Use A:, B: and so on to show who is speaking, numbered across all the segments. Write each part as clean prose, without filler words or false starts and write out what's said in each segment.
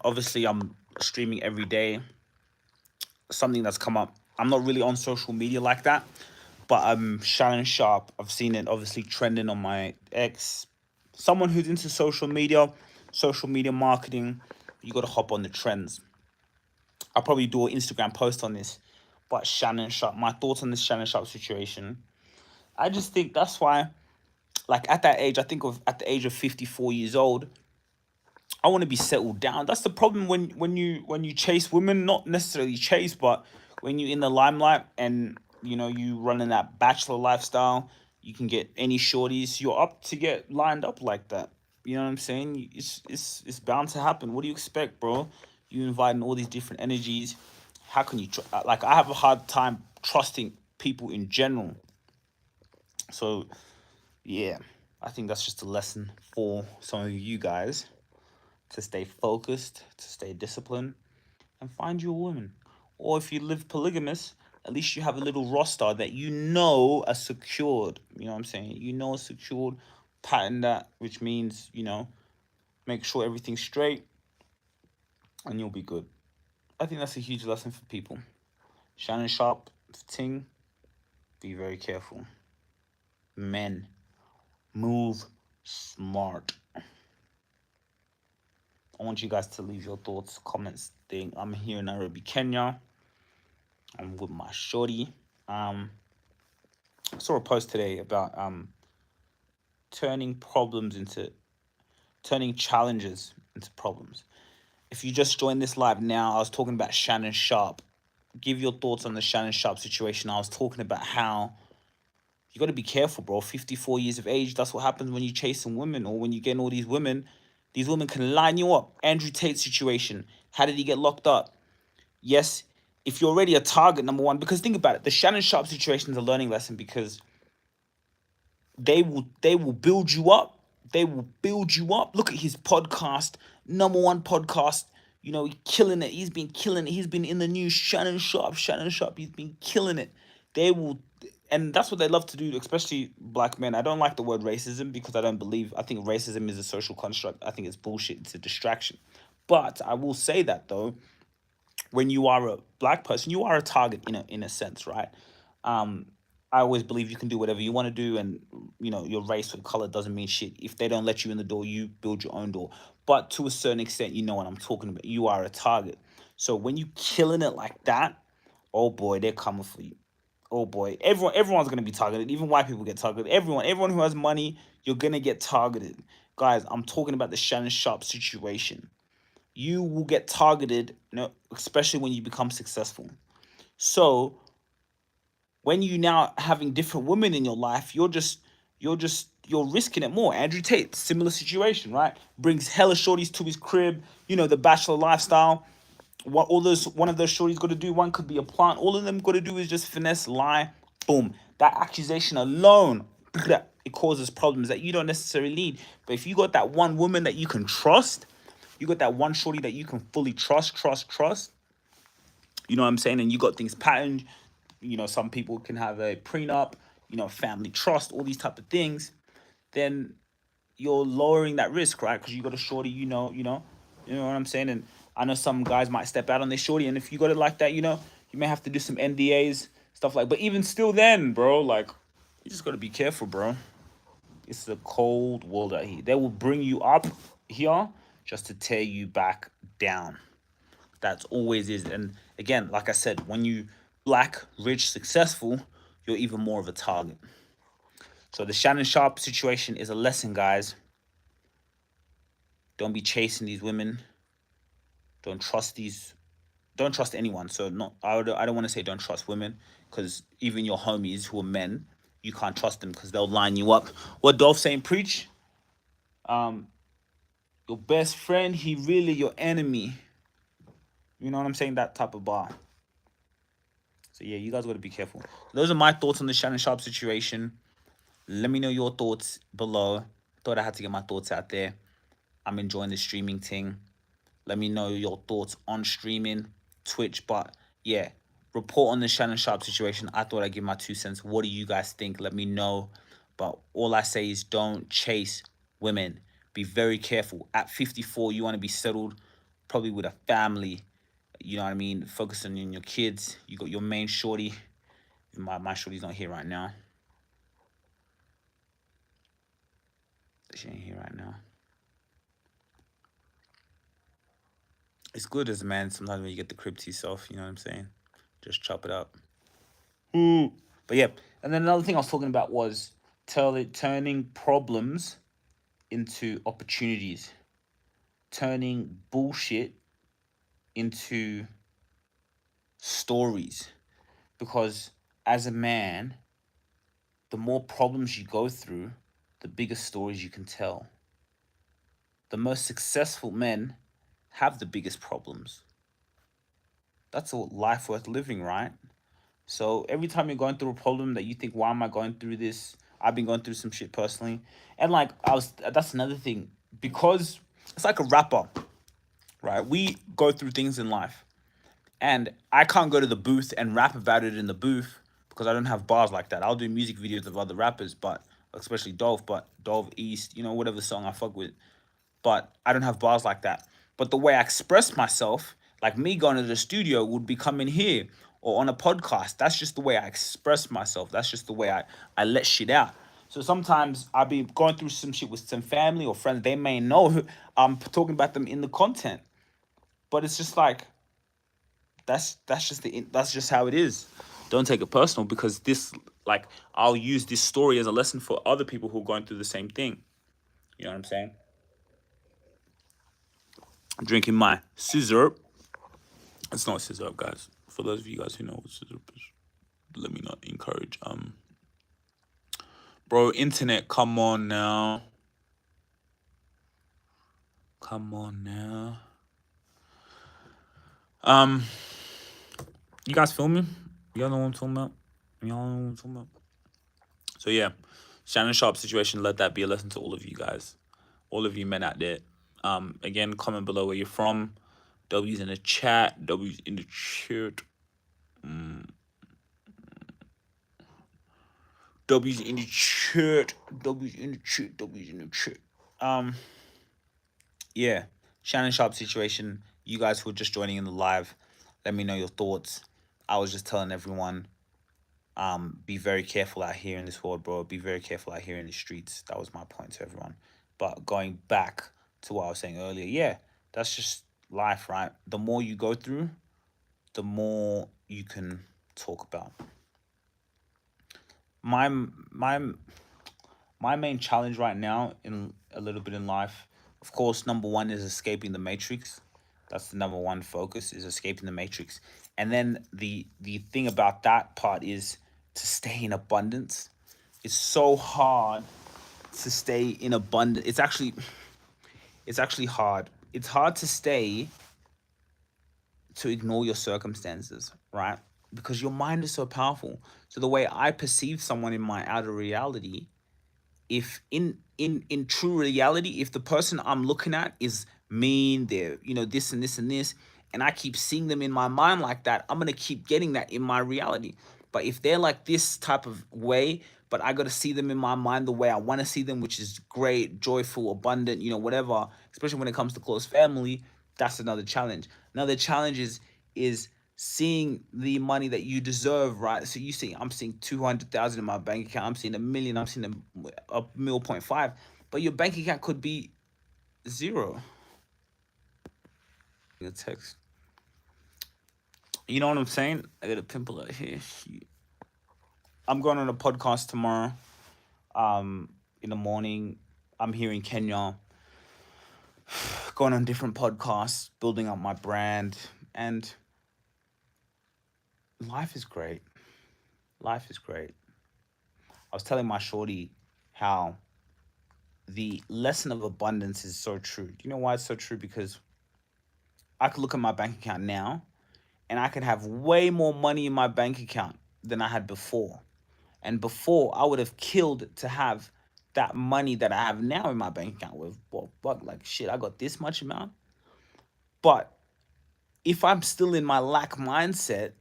A: Obviously I'm streaming every day. Something that's come up. I'm not really on social media like that, but Shannon Sharpe. I've seen it obviously trending on my X. Someone who's into social media marketing, you gotta hop on the trends. I'll probably do an Instagram post on this, but Shannon Sharpe. My thoughts on this Shannon Sharpe situation. I just think that's why, like at that age, I think of at the age of 54 years old, I want to be settled down. That's the problem when you chase women, not necessarily chase, but when you're in the limelight and you running that bachelor lifestyle, you can get any shorties. You're up to get lined up like that. You know what I'm saying? It's bound to happen. What do you expect, bro? You inviting all these different energies. How can you like? I have a hard time trusting people in general. So yeah, I think that's just a lesson for some of you guys to stay focused, to stay disciplined, and find you a woman. Or if you live polygamous, at least you have a little roster that are secured. You know what I'm saying? Secured, pattern that, which means, make sure everything's straight and you'll be good. I think that's a huge lesson for people. Shannon Sharp, Ting, be very careful. Men, move smart. I want you guys to leave your thoughts, comments. Thing. I'm here in Nairobi, Kenya. I'm with my shorty. I saw a post today about turning problems into turning challenges into problems. If you just joined this live now, I was talking about Shannon Sharp. Give your thoughts on the Shannon Sharp situation. I was talking about how you got to be careful, bro. 54 years of age, that's what happens when you chasing women or when you get all these women. These women can line you up. Andrew Tate situation. How did he get locked up? Yes, if you're already a target, number one, because think about it, the Shannon Sharp situation is a learning lesson because they will build you up. They will build you up. Look at his podcast, number one podcast. He's killing it. He's been killing it. He's been in the news. Shannon Sharp, Shannon Sharp. He's been killing it. They will, and that's what they love to do, especially black men. I don't like the word racism because I think racism is a social construct. I think it's bullshit. It's a distraction. But I will say that though, when you are a black person, you are a target in a sense, right? Um, I always believe you can do whatever you want to do, and your race or color doesn't mean shit. If they don't let you in the door, you build your own door. But to a certain extent, you know what I'm talking about. You are a target. So when you killing it like that, oh boy, they're coming for you. Oh boy, everyone's gonna be targeted. Even white people get targeted. Everyone who has money, you're gonna get targeted. Guys, I'm talking about the Shannon Sharp situation. You will get targeted, especially when you become successful. So when you now having different women in your life, you're risking it more. Andrew Tate, similar situation, right? Brings hella shorties to his crib, the bachelor lifestyle. What all those one of those shorties got to do, one could be a plant. All of them got to do is just finesse, lie, boom. That accusation alone, it causes problems that you don't necessarily need. But if you got that one woman that you can trust, you got that one shorty that you can fully trust. You know what I'm saying? And you got things patterned. Some people can have a prenup, family trust, all these type of things. Then you're lowering that risk, right? Because you got a shorty, you know what I'm saying. And I know some guys might step out on their shorty, and if you got it like that, you may have to do some NDAs, stuff like. But even still, then, bro, like, you just gotta be careful, bro. It's a cold world out here. They will bring you up here just to tear you back down. That's always is. And again, like I said, when you black, rich, successful, you're even more of a target. So the Shannon Sharp situation is a lesson, guys. Don't be chasing these women. Don't trust these. Don't trust anyone. So not. I don't want to say don't trust women because even your homies who are men, you can't trust them because they'll line you up. What Dolph saying? Preach. Um, your best friend, he really your enemy. You know what I'm saying? That type of bar. So yeah, you guys got to be careful. Those are my thoughts on the Shannon Sharp situation. Let me know your thoughts below. Thought I had to get my thoughts out there. I'm enjoying the streaming thing. Let me know your thoughts on streaming, Twitch. But yeah, report on the Shannon Sharp situation. I thought I'd give my 2 cents. What do you guys think? Let me know. But all I say is don't chase women. Be very careful. At 54, you want to be settled, probably with a family. You know what I mean? Focusing on your kids. You got your main shorty. My shorty's not here right now. She ain't here right now. It's good as a man sometimes when you get the crib to yourself. You know what I'm saying? Just chop it up. But yeah. And then another thing I was talking about was turning problems into opportunities, turning bullshit into stories. Because as a man, the more problems you go through, the bigger stories you can tell. The most successful men have the biggest problems. That's a life worth living, right? So every time you're going through a problem that you think, why am I going through this? I've been going through some shit personally. And like that's another thing. Because it's like a rapper, right? We go through things in life. And I can't go to the booth and rap about it in the booth because I don't have bars like that. I'll do music videos of other rappers, but especially Dove East, whatever song I fuck with. But I don't have bars like that. But the way I express myself, like me going to the studio, would be coming here or on a podcast. That's just the way I express myself. That's just the way I let shit out. So sometimes I'll be going through some shit with some family or friends. They may know I'm talking about them in the content. But it's just like, that's just how it is. Don't take it personal because like I'll use this story as a lesson for other people who are going through the same thing. You know what I'm saying? I'm drinking my scissor. It's not scissor, guys. For those of you guys who know what scissor is, let me not encourage. Bro, internet, come on now. Come on now. You guys feel me? Y'all know what I'm talking about? Y'all know what I'm talking about? So yeah, Shannon Sharpe situation, let that be a lesson to all of you guys. All of you men out there. Again, comment below where you're from. W's in the chat. W's in the chat. W's in the chat. W's in the chat. W's in the chat. Yeah. Shannon Sharpe situation. You guys who are just joining in the live, let me know your thoughts. I was just telling everyone, be very careful out here in this world, bro. Be very careful out here in the streets. That was my point to everyone. But going back to what I was saying earlier, yeah, that's just life, right? The more you go through, the more you can talk about. My main challenge right now in a little bit in life, of course, number one is escaping the matrix. That's the number one focus, is escaping the matrix. And then the thing about that part is to stay in abundance. It's so hard to stay in abundance. It's actually hard. It's hard to ignore your circumstances, right? Because your mind is so powerful. So the way I perceive someone in my outer reality, if in true reality, if the person I'm looking at is mean, they're this and this and this, and I keep seeing them in my mind like that, I'm gonna keep getting that in my reality. But if they're like this type of way, but I gotta see them in my mind the way I want to see them, which is great, joyful, abundant, whatever. Especially when it comes to close family, that's another challenge. Another challenge is seeing the money that you deserve, right? So I'm seeing 200,000 in my bank account. I'm seeing 1 million. I'm seeing a mil 0.5, but your bank account could be zero. A text. You know what I'm saying? I got a pimple out here. I'm going on a podcast tomorrow. In the morning, I'm here in Kenya. Going on different podcasts, building up my brand, and life is great. Life is great. I was telling my shorty how the lesson of abundance is so true. Do you know why it's so true? Because I could look at my bank account now and I could have way more money in my bank account than I had before. And before, I would have killed to have that money that I have now in my bank account with, well, fuck, like shit, I got this much amount. But if I'm still in my lack mindset,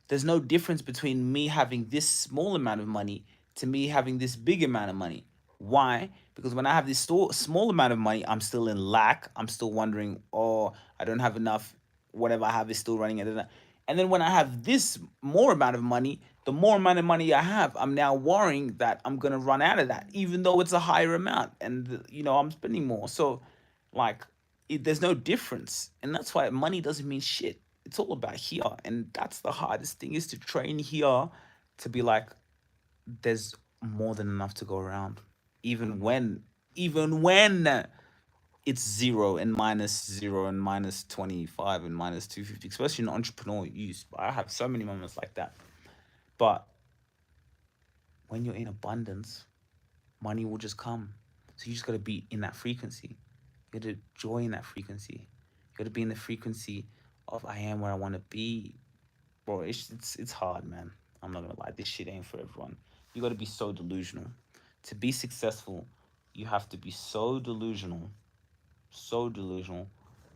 A: there's no difference between me having this small amount of money to me having this big amount of money. Why? Because when I have this small amount of money, I'm still in lack. I'm still wondering, oh, I don't have enough. Whatever I have is still running. And then when I have this more amount of money, the more amount of money I have, I'm now worrying that I'm gonna run out of that, even though it's a higher amount, and I'm spending more. So, like, there's no difference, and that's why money doesn't mean shit. It's all about here, and that's the hardest thing, is to train here, to be like, there's more than enough to go around, even when it's zero and minus zero and minus 25 and minus 250, especially in entrepreneur use. I have so many moments like that. But when you're in abundance, money will just come. So you just got to be in that frequency. You got to join that frequency. You got to be in the frequency of, I am where I want to be. Bro, it's hard, man. I'm not gonna lie. This shit ain't for everyone. You got to be so delusional. To be successful, you have to be so delusional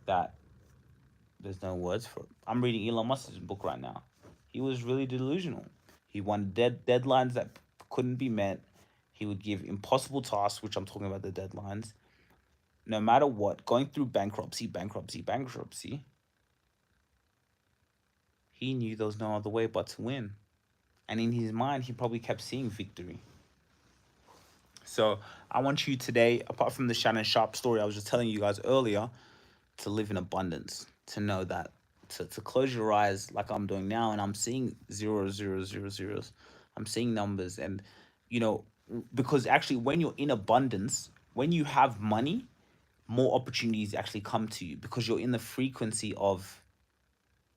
A: that there's no words for it. I'm reading Elon Musk's book right now. He was really delusional. He won deadlines that couldn't be met. He would give impossible tasks, which I'm talking about the deadlines. No matter what, going through bankruptcy, he knew there was no other way but to win. And in his mind, he probably kept seeing victory. So I want you today, apart from the Shannon Sharpe story I was just telling you guys earlier, to live in abundance, to know that, to close your eyes like I'm doing now, and I'm seeing zeros, zeros, zeros, zeros. I'm seeing numbers, and you know, because actually, when you're in abundance, when you have money, more opportunities actually come to you, because you're in the frequency of,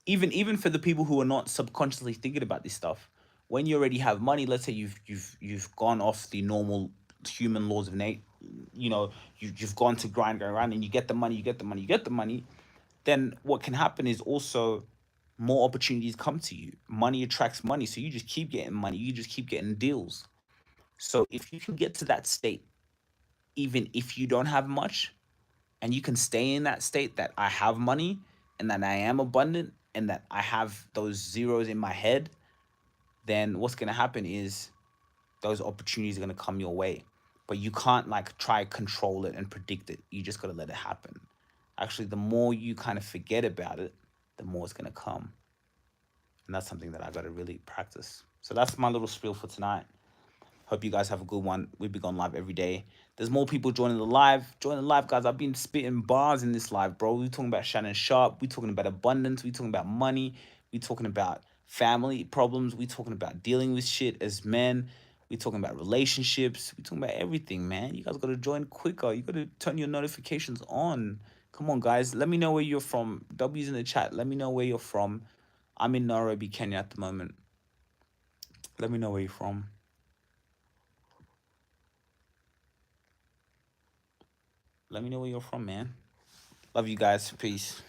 A: even for the people who are not subconsciously thinking about this stuff. When you already have money, let's say you've gone off the normal human laws of nature, you've gone to grind, and you get the money, you get the money. Then what can happen is also more opportunities come to you. Money attracts money, so you just keep getting money, you just keep getting deals. So if you can get to that state, even if you don't have much, and you can stay in that state, that I have money and that I am abundant and that I have those zeros in my head, then what's going to happen is those opportunities are going to come your way. But you can't like try control it and predict it. You just got to let it happen. Actually, the more you kind of forget about it, the more it's going to come. And that's something that I got to really practice. So that's my little spiel for tonight. Hope you guys have a good one. We'll be going live every day. There's more people joining the live. Join the live, guys. I've been spitting bars in this live, bro. We're talking about Shannon Sharpe. We're talking about abundance. We're talking about money. We're talking about family problems. We're talking about dealing with shit as men. We're talking about relationships. We're talking about everything, man. You guys got to join quicker. You got to turn your notifications on. Come on, guys. Let me know where you're from. W's in the chat. Let me know where you're from. I'm in Nairobi, Kenya at the moment. Let me know where you're from. Let me know where you're from, man. Love you guys. Peace.